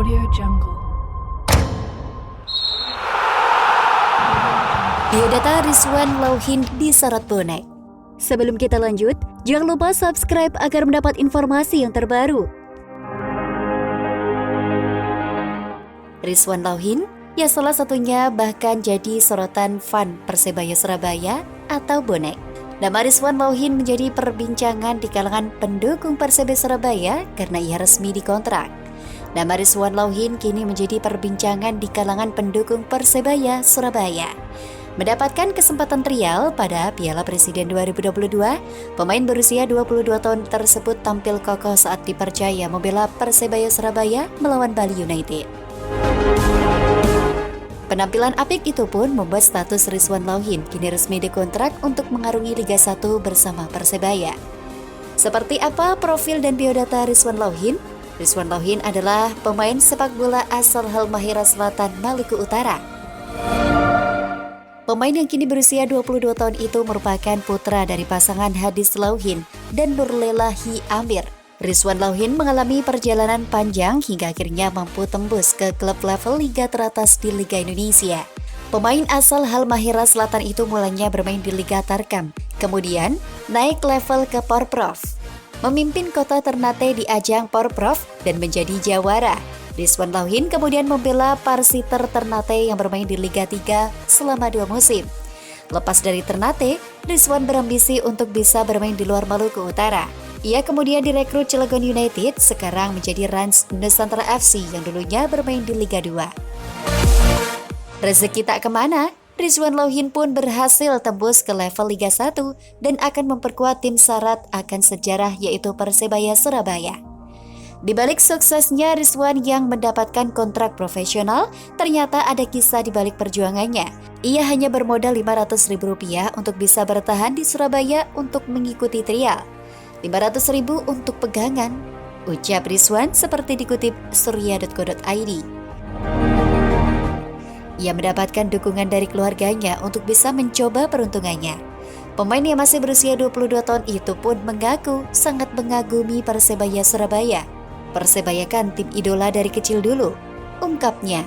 Audio Jungle. Biodata Rizwan Lauhin disorot bonek. Sebelum kita lanjut, jangan lupa subscribe agar mendapat informasi yang terbaru. Rizwan Lauhin, ya salah satunya bahkan jadi sorotan fan Persebaya Surabaya atau bonek. Nama Rizwan Lauhin menjadi perbincangan di kalangan pendukung Persebaya Surabaya karena ia resmi dikontrak. Nama Rizwan Lauhin kini menjadi perbincangan di kalangan pendukung Persebaya Surabaya. Mendapatkan kesempatan trial pada Piala Presiden 2022, pemain berusia 22 tahun tersebut tampil kokoh saat dipercaya membela Persebaya Surabaya melawan Bali United. Penampilan apik itu pun membuat status Rizwan Lauhin kini resmi dikontrak untuk mengarungi Liga 1 bersama Persebaya. Seperti apa profil dan biodata Rizwan Lauhin? Rizwan Lauhin adalah pemain sepak bola asal Halmahera Selatan, Maluku Utara. Pemain yang kini berusia 22 tahun itu merupakan putra dari pasangan Hadis Lauhin dan Nurlelahi Amir. Rizwan Lauhin mengalami perjalanan panjang hingga akhirnya mampu tembus ke klub level liga teratas di Liga Indonesia. Pemain asal Halmahera Selatan itu mulanya bermain di Liga Tarkam, kemudian naik level ke Porprov. Memimpin kota Ternate di ajang Porprov dan menjadi jawara. Rizwan Lauhin kemudian membela Parsiter Ternate yang bermain di Liga 3 selama 2 musim. Lepas dari Ternate, Rizwan berambisi untuk bisa bermain di luar Maluku Utara. Ia kemudian direkrut Cilegon United, sekarang menjadi Rans Nusantara FC yang dulunya bermain di Liga 2. Rezeki tak kemana, Rizwan Lauhin pun berhasil tembus ke level Liga 1 dan akan memperkuat tim syarat akan sejarah yaitu Persebaya Surabaya. Di balik suksesnya Rizwan yang mendapatkan kontrak profesional, ternyata ada kisah di balik perjuangannya. Ia hanya bermodal Rp500.000 untuk bisa bertahan di Surabaya untuk mengikuti trial. Rp500.000 untuk pegangan, ucap Rizwan seperti dikutip surya.co.id. Ia mendapatkan dukungan dari keluarganya untuk bisa mencoba peruntungannya. Pemain yang masih berusia 22 tahun itu pun mengaku sangat mengagumi Persebaya Surabaya. Persebaya kan tim idola dari kecil dulu, ungkapnya.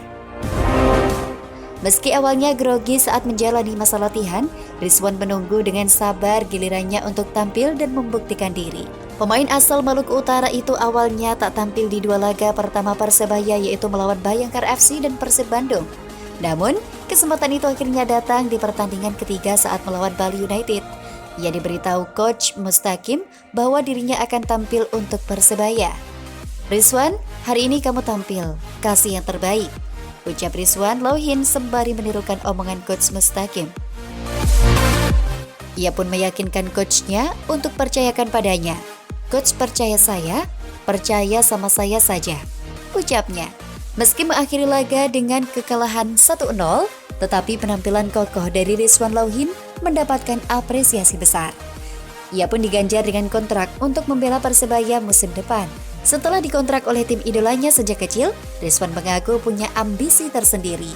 Meski awalnya grogi saat menjalani masa latihan, Rizwan menunggu dengan sabar gilirannya untuk tampil dan membuktikan diri. Pemain asal Maluku Utara itu awalnya tak tampil di 2 laga pertama Persebaya yaitu melawan Bayangkara FC dan Persib Bandung. Namun, kesempatan itu akhirnya datang di pertandingan ketiga saat melawan Bali United. Ia diberitahu Coach Mustaqim bahwa dirinya akan tampil untuk Persebaya. Rizwan, hari ini kamu tampil, kasih yang terbaik, ucap Rizwan Lauhin sembari menirukan omongan Coach Mustaqim. Ia pun meyakinkan coachnya untuk percayakan padanya. Coach percaya saya, percaya sama saya saja, ucapnya. Meski mengakhiri laga dengan kekalahan 1-0, tetapi penampilan kokoh dari Rizwan Lauhin mendapatkan apresiasi besar. Ia pun diganjar dengan kontrak untuk membela Persebaya musim depan. Setelah dikontrak oleh tim idolanya sejak kecil, Rizwan mengaku punya ambisi tersendiri.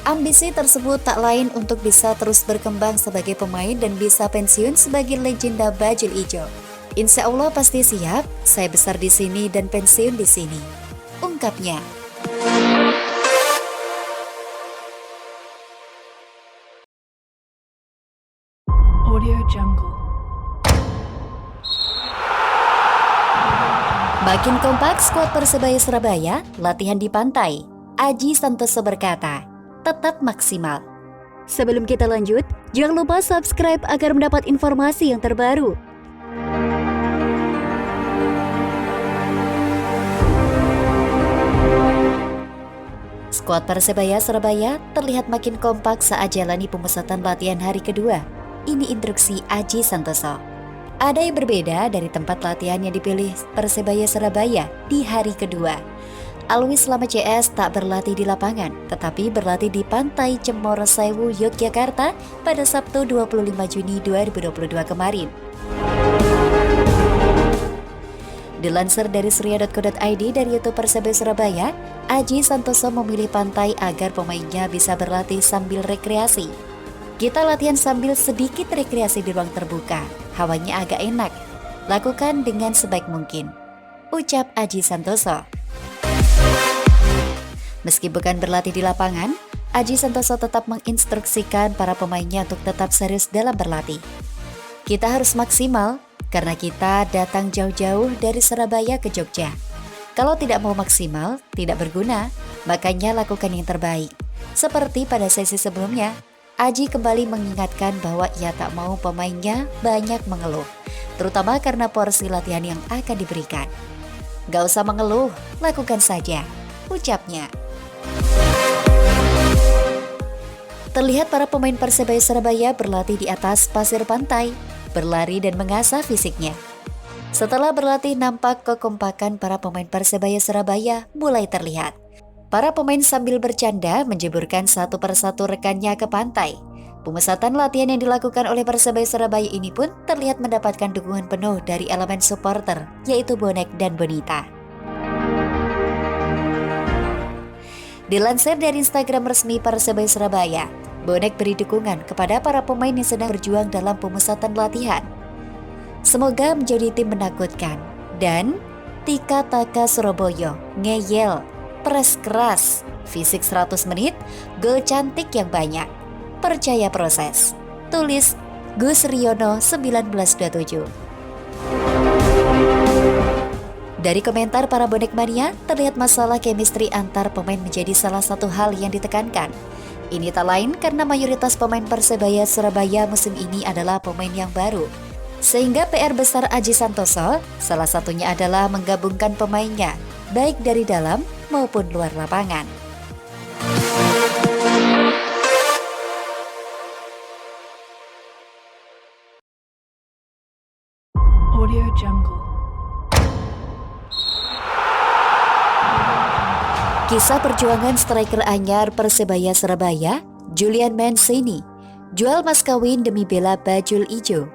Ambisi tersebut tak lain untuk bisa terus berkembang sebagai pemain dan bisa pensiun sebagai legenda bajul ijo. Insya Allah pasti siap, saya besar di sini dan pensiun di sini, ungkapnya. Audio Jungle. Makin kompak skuad Persebaya Surabaya, latihan di pantai. Aji Santoso berkata, tetap maksimal. Sebelum kita lanjut, jangan lupa subscribe agar mendapat informasi yang terbaru. Skuad Persebaya Surabaya terlihat makin kompak saat jalani pemusatan latihan hari kedua. Ini instruksi Aji Santoso. Ada yang berbeda dari tempat latihan yang dipilih Persebaya Surabaya di hari kedua. Alwi selama CS tak berlatih di lapangan, tetapi berlatih di Pantai Cemoro Sewu, Yogyakarta pada Sabtu 25 Juni 2022 kemarin. Dilansir dari surya.co.id dari YouTube Persebaya Surabaya, Aji Santoso memilih pantai agar pemainnya bisa berlatih sambil rekreasi. Kita latihan sambil sedikit rekreasi di ruang terbuka, hawanya agak enak. Lakukan dengan sebaik mungkin, ucap Aji Santoso. Meski bukan berlatih di lapangan, Aji Santoso tetap menginstruksikan para pemainnya untuk tetap serius dalam berlatih. Kita harus maksimal karena kita datang jauh-jauh dari Surabaya ke Jogja. Kalau tidak mau maksimal, tidak berguna, makanya lakukan yang terbaik. Seperti pada sesi sebelumnya, Aji kembali mengingatkan bahwa ia tak mau pemainnya banyak mengeluh, terutama karena porsi latihan yang akan diberikan. Gak usah mengeluh, lakukan saja, ucapnya. Terlihat para pemain Persebaya Surabaya berlatih di atas pasir pantai, berlari dan mengasah fisiknya. Setelah berlatih, nampak kekompakan para pemain Persebaya Surabaya mulai terlihat. Para pemain sambil bercanda menjeburkan satu persatu rekannya ke pantai. Pemusatan latihan yang dilakukan oleh Persebaya Surabaya ini pun terlihat mendapatkan dukungan penuh dari elemen supporter, yaitu bonek dan bonita. Dilansir dari Instagram resmi Persebaya Surabaya, bonek beri dukungan kepada para pemain yang sedang berjuang dalam pemusatan latihan. Semoga menjadi tim menakutkan. Dan Tika Taka Surabaya, ngeyel, pres keras, fisik 100 menit, gol cantik yang banyak. Percaya proses. Tulis Gus Riono 1927. Dari komentar para bonek mania, terlihat masalah chemistry antar pemain menjadi salah satu hal yang ditekankan. Ini tak lain karena mayoritas pemain Persebaya Surabaya musim ini adalah pemain yang baru. Sehingga PR besar Aji Santoso salah satunya adalah menggabungkan pemainnya, baik dari dalam maupun luar lapangan. Audio Jungle. Kisah perjuangan striker anyar Persebaya Surabaya, Julian Mancini, jual mas kawin demi bela bajul ijo.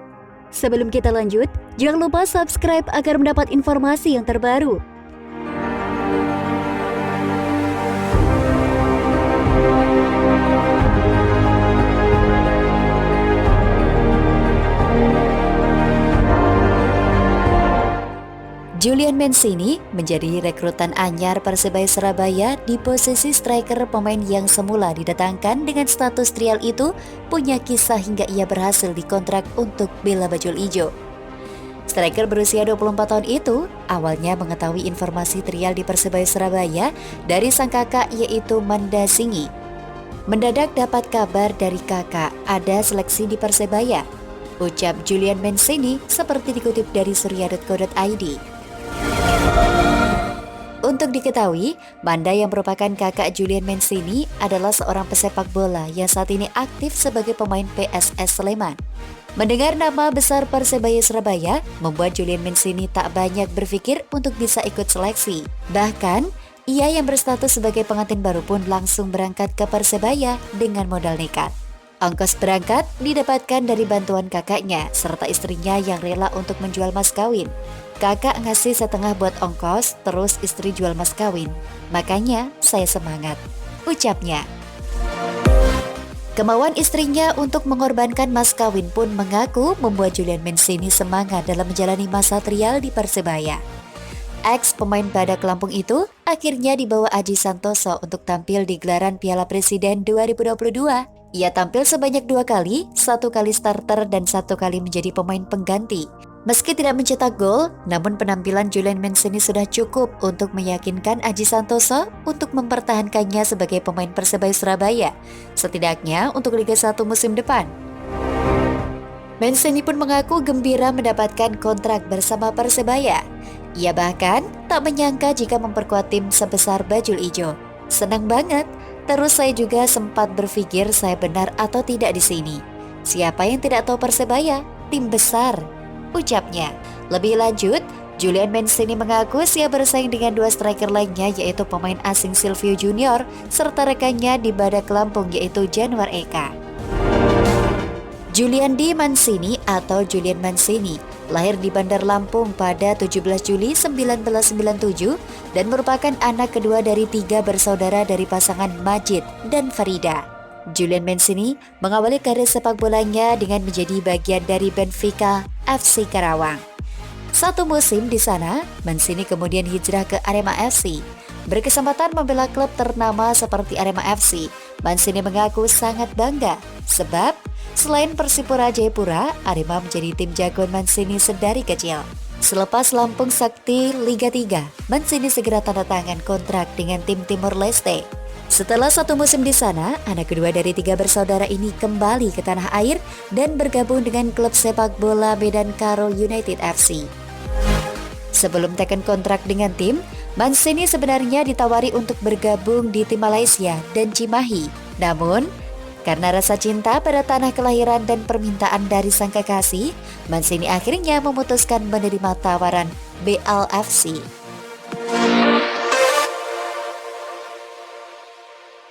Sebelum kita lanjut, jangan lupa subscribe agar mendapat informasi yang terbaru. Julian Mancini menjadi rekrutan anyar Persebaya Surabaya di posisi striker. Pemain yang semula didatangkan dengan status trial itu punya kisah hingga ia berhasil dikontrak untuk bela bajul ijo. Striker berusia 24 tahun itu awalnya mengetahui informasi trial di Persebaya Surabaya dari sang kakak, yaitu Manda Singi. Mendadak dapat kabar dari kakak ada seleksi di Persebaya, ucap Julian Mancini seperti dikutip dari surya.co.id. Untuk diketahui, Manda yang merupakan kakak Julian Mancini adalah seorang pesepak bola yang saat ini aktif sebagai pemain PSS Sleman. Mendengar nama besar Persebaya Surabaya, membuat Julian Mancini tak banyak berpikir untuk bisa ikut seleksi. Bahkan, ia yang berstatus sebagai pengantin baru pun langsung berangkat ke Persebaya dengan modal nekat. Ongkos berangkat didapatkan dari bantuan kakaknya serta istrinya yang rela untuk menjual mas kawin. Kakak ngasih setengah buat ongkos, terus istri jual mas kawin. Makanya saya semangat, ucapnya. Kemauan istrinya untuk mengorbankan mas kawin pun mengaku membuat Julian Mancini semangat dalam menjalani masa trial di Persebaya. Ex pemain Badak Lampung itu akhirnya dibawa Aji Santoso untuk tampil di gelaran Piala Presiden 2022. Ia tampil sebanyak 2 kali, 1 kali starter dan 1 kali menjadi pemain pengganti. Meski tidak mencetak gol, namun penampilan Julian Mancini sudah cukup untuk meyakinkan Aji Santoso untuk mempertahankannya sebagai pemain Persebaya Surabaya, setidaknya untuk Liga 1 musim depan. Mancini pun mengaku gembira mendapatkan kontrak bersama Persebaya. Ia bahkan tak menyangka jika memperkuat tim sebesar bajul ijo. Senang banget, terus saya juga sempat berpikir saya benar atau tidak di sini. Siapa yang tidak tahu Persebaya, tim besar, ucapnya. Lebih lanjut, Julian Mancini mengaku siap bersaing dengan 2 striker lainnya, yaitu pemain asing Silvio Junior serta rekannya di Badak Lampung, yaitu Januar Eka. Julian D. Mancini atau Julian Mancini lahir di Bandar Lampung pada 17 Juli 1997 dan merupakan anak kedua dari 3 bersaudara dari pasangan Majid dan Farida. Julian Mancini mengawali karir sepak bolanya dengan menjadi bagian dari Benfica FC Karawang. 1 musim di sana, Mancini kemudian hijrah ke Arema FC. Berkesempatan membela klub ternama seperti Arema FC, Mancini mengaku sangat bangga sebab selain Persipura Jayapura, Arema menjadi tim jagoan Mancini sedari kecil. Selepas Lampung Sakti Liga 3, Mancini segera tanda tangan kontrak dengan tim Timor Leste. Setelah 1 musim di sana, anak kedua dari 3 bersaudara ini kembali ke tanah air dan bergabung dengan klub sepak bola Medan Karo United FC. Sebelum teken kontrak dengan tim, Mancini sebenarnya ditawari untuk bergabung di tim Malaysia dan Cimahi. Namun, karena rasa cinta pada tanah kelahiran dan permintaan dari sang kekasih, Mancini akhirnya memutuskan menerima tawaran BLFC.